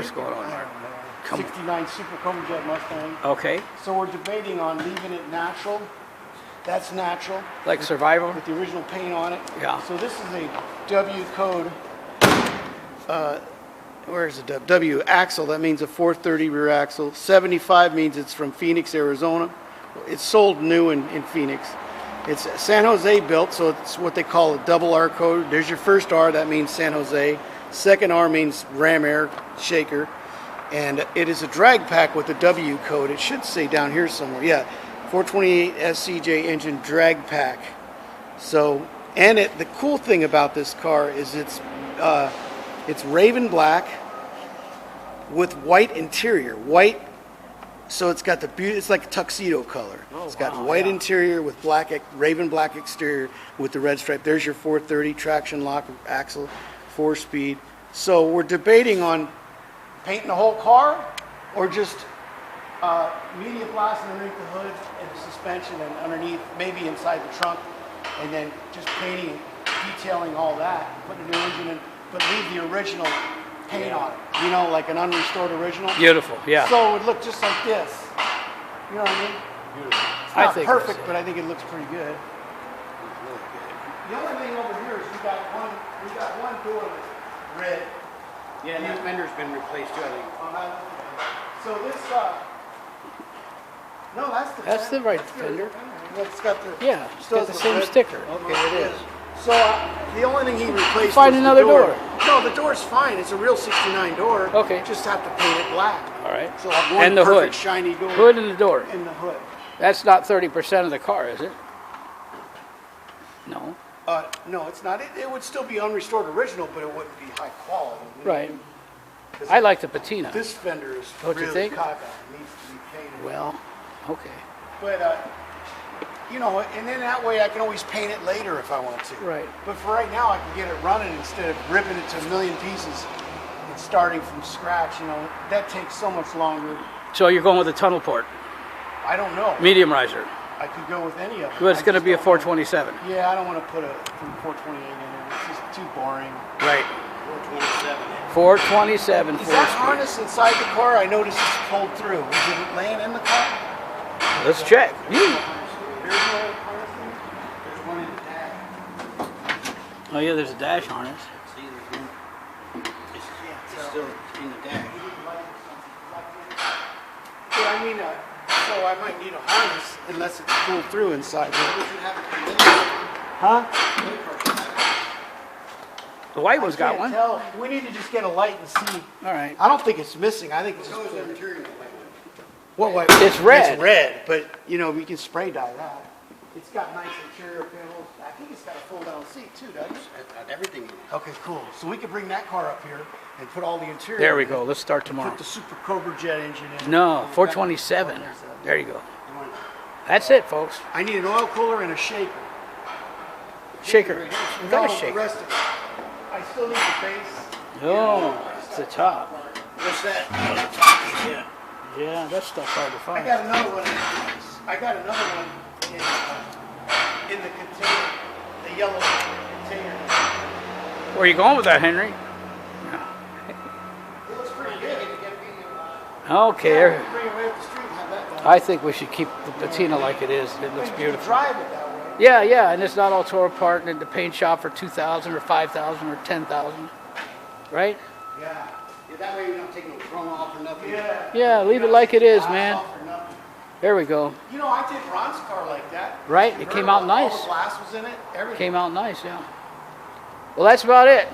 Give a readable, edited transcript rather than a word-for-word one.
what's going on there. Come on. 69 Super Cobra Jet Mustang. Okay. So we're debating on leaving it natural. That's natural. Like Survivor? With the original paint on it. Yeah. So this is a W code. Where's the W? Axle. That means a 430 rear axle. 75 means it's from Phoenix, Arizona. It's sold new in Phoenix. It's San Jose built, so it's what they call a double R code. There's your first R, that means San Jose. Second R means ram air shaker. And it is a drag pack with a W code. It should say down here somewhere. Yeah, 428 SCJ engine drag pack. So, and the cool thing about this car is it's raven black with white interior. White. So it's got it's like a tuxedo color. Oh, it's got wow, white yeah. interior with raven black exterior with the red stripe. There's your 430 traction lock axle, 4-speed. So we're debating on painting the whole car or just media blast underneath the hood and the suspension and underneath, maybe inside the trunk, and then just painting, detailing all that, putting a new engine in, but leave the original paint on it, you know, like an unrestored original. Beautiful, yeah. So it would look just like this. You know what I mean? Beautiful. It's not think perfect, that's it. but I think it looks pretty good. Really good. The only thing over here is we got one door that's red. Yeah, and that fender's been replaced too, I think. So this, no, that's the That's the right That's good. fender. Well, it's got the, Yeah, it's still got the has same red- sticker. Okay, it is. So the only thing he replaced Find was another the door. door. No, the door's fine. It's a real 69 door. Okay. Just have to paint it black. All right. So I'll have one And the perfect hood. shiny door. Hood and the door. And the hood. That's not 30% of the car, is it? No. No, it's not. It would still be unrestored original, but it wouldn't be high quality. Right. I like the patina. This fender is Don't you really think? cockeyed. It needs to be painted. Well, okay. But, you know, and then that way I can always paint it later if I want to. Right. But for right now, I can get it running instead of ripping it to a million pieces and starting from scratch. You know, that takes so much longer. So you're going with a tunnel port, I don't know. medium riser. I could go with any of them. But it's I going to just be a don't know. 427. Yeah, I don't want to put a 428 in there. It's just too boring. Right. 427. 427 Is that 4-speed. harness inside the car? I noticed it's pulled through. Is it laying in the car? Let's check. There's no harness in it? There's one in the dash. Oh yeah, there's a dash harness. See, there's one. It's still in the dash. Yeah, I mean, so I might need a harness unless it's pulled through inside. We should have it come in. Huh? The white one's got Can't one. tell. We need to just get a light and see. All right. I don't think it's missing. I think it's just What color's pulled. the interior? What white? It's red. It's red, but you know we can spray dye that. It's got nice interior panels. I think it's got a fold-down seat too, doesn't it? Everything in it. Okay, cool. So we could bring that car up here and put all the interior. There we in go. it, Let's start Put tomorrow. the Super Cobra Jet engine in. No, 427. There you go. That's it, folks. I need an oil cooler and a shaker. Shaker. We got a No, the shaker. rest of it. I still need the base. Oh, it's the top. What's that? Yeah. Yeah, that stuff's hard to I find. got another one. I got another one in the container, the yellow container. Where are you going with that, Henry? It looks pretty good. Okay. Bring it right up the street and have that done. I think we should keep the patina like it is. It looks You can beautiful. drive it that way. Yeah, yeah, and it's not all tore apart and in the paint shop for 2,000 or 5,000 or 10,000, right? Yeah. That way we don't take no chrome off or nothing. Yeah. Yeah, leave it like it is, Glass man. off or nothing. There we go. You know, I did Ron's car like that. Right, it came out All nice. the glass was in it. Everything. Came out nice, yeah. Well, that's about it.